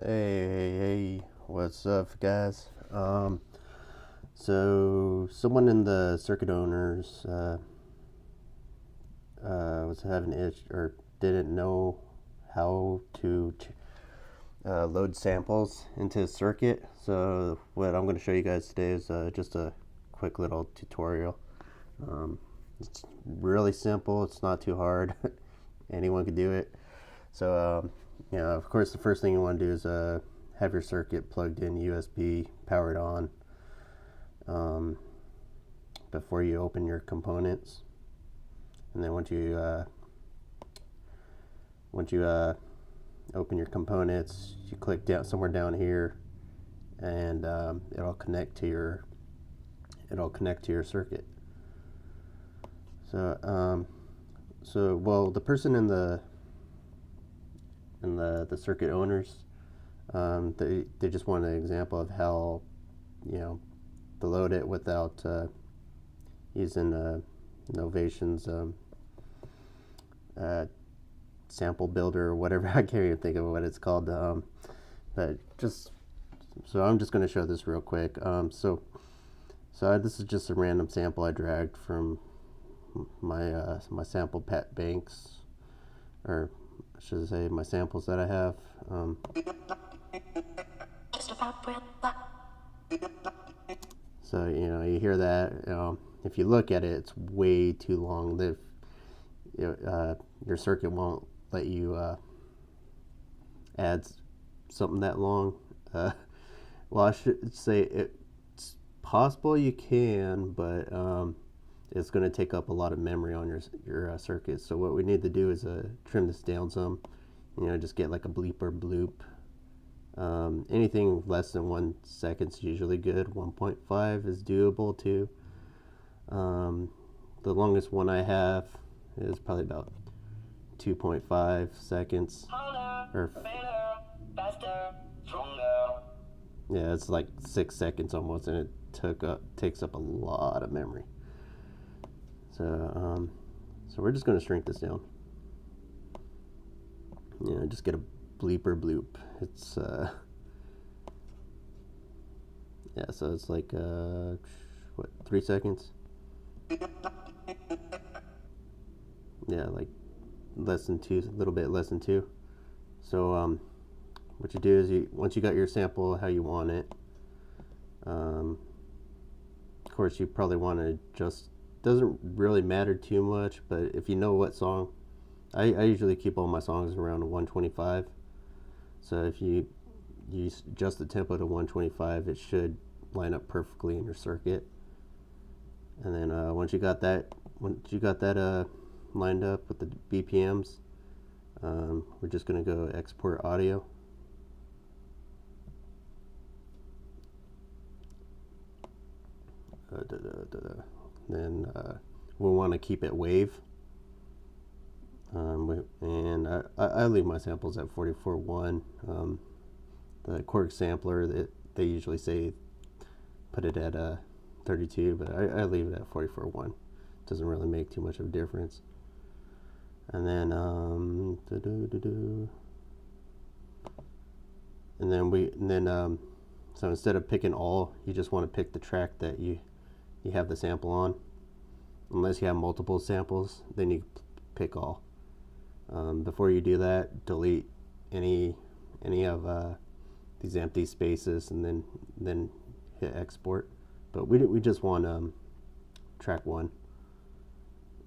Hey, what's up, guys? So someone in the circuit owners was having itch or didn't know how to load samples into a circuit. So what I'm going to show you guys today is just a quick little tutorial. Um, it's really simple. It's not too hard. Anyone can do it. So of course, the first thing you want to do is have your circuit plugged in USB, powered on, before you open your components. And then once you open your components, you click down somewhere down here, and it'll connect to your circuit. So well, the person in the circuit owners, they just want an example of how to load it without using Novation's sample builder or whatever. I can't even think of what it's called. But so I'm just going to show this real quick. This is just a random sample I dragged from my sample pet banks, or I should say my samples that I have. So you hear that. If you look at it, it's way too long. Your circuit won't let you add something that long. Well, I should say it's possible you can, but it's going to take up a lot of memory on your circuit. So what we need to do is trim this down some. Just get like a bleep or bloop. Anything less than 1 second is usually good. 1.5 is doable too. The longest one I have is probably about 2.5 seconds. Yeah, it's like 6 seconds almost, and it takes up a lot of memory. So we're just going to shrink this down. Just get a bleeper bloop. It's yeah, so it's like what, 3 seconds? Yeah, like less than 2, a little bit less than 2. So what you do is once you got your sample how you want it, of course you probably want to adjust. Doesn't really matter too much, but if you know what song, I usually keep all my songs around 125. So if you adjust the tempo to 125, it should line up perfectly in your circuit. And then once you got that lined up with the BPMs, we're just going to go export audio. Then we'll want to keep it wave. And I leave my samples at 44.1. The Korg sampler, they usually say put it at 32, but I leave it at 44.1. Doesn't really make too much of a difference. And then so instead of picking all, you just want to pick the track that you have the sample on. Unless you have multiple samples, then you pick all. Before you do that, delete any of these empty spaces, and then hit export. But we just want track 1,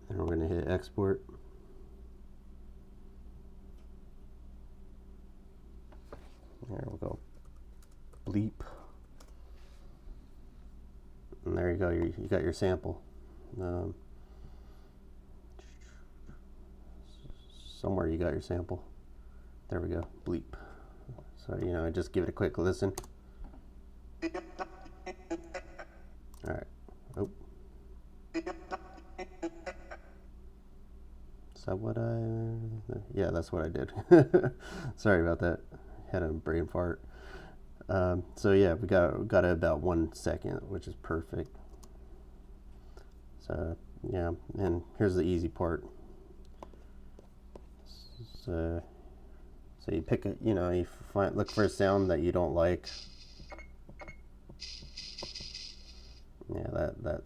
and we're going to hit export. There we go. Bleep. And there you go. You got your sample. Somewhere you got your sample. There we go. Bleep. So just give it a quick listen. All right. Oh. Is that what yeah, that's what I did. Sorry about that. Had a brain fart. So yeah, we got it about 1 second, which is perfect. So yeah, and here's the easy part. So So you pick a, you look for a sound that you don't like. Yeah, that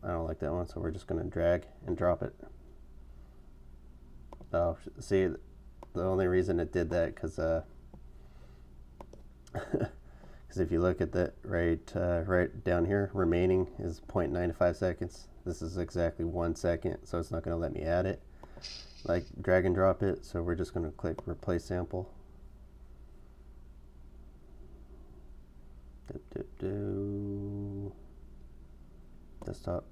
I don't like that one, so we're just gonna drag and drop it. Oh, see, the only reason it did that because if you look at that right down here, remaining is 0.95 seconds. This is exactly 1 second, so it's not going to let me add it, like drag and drop it. So we're just going to click replace sample. Desktop,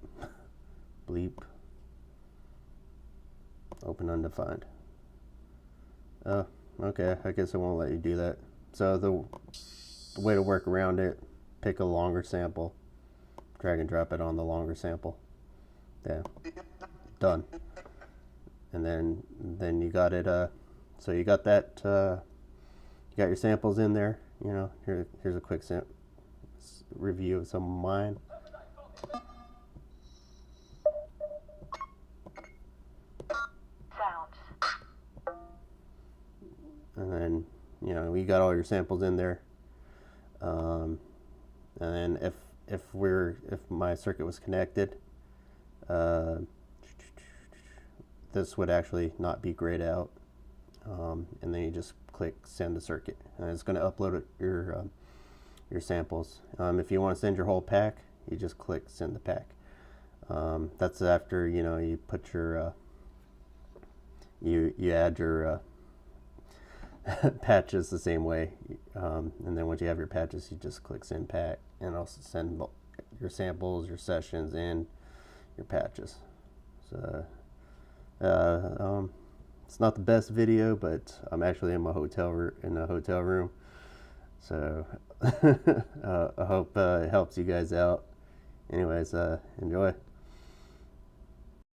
bleep, open undefined. Oh, okay, I guess it won't let you do that. So the way to work around it, pick a longer sample, drag and drop it on the longer sample. Yeah, done. And then you got it. So you got that. You got your samples in there. Here's a quick review of some of mine. And then we got all your samples in there. And then if my circuit was connected, this would actually not be grayed out. And then you just click send to circuit, and it's going to upload your samples. If you want to send your whole pack, you just click send the pack. That's after you put your you add your patches the same way, and then once you have your patches, you just click send pack, and it'll send your samples, your sessions, and your patches. So it's not the best video, but I'm actually in a hotel room, so I hope it helps you guys out. Anyways, enjoy.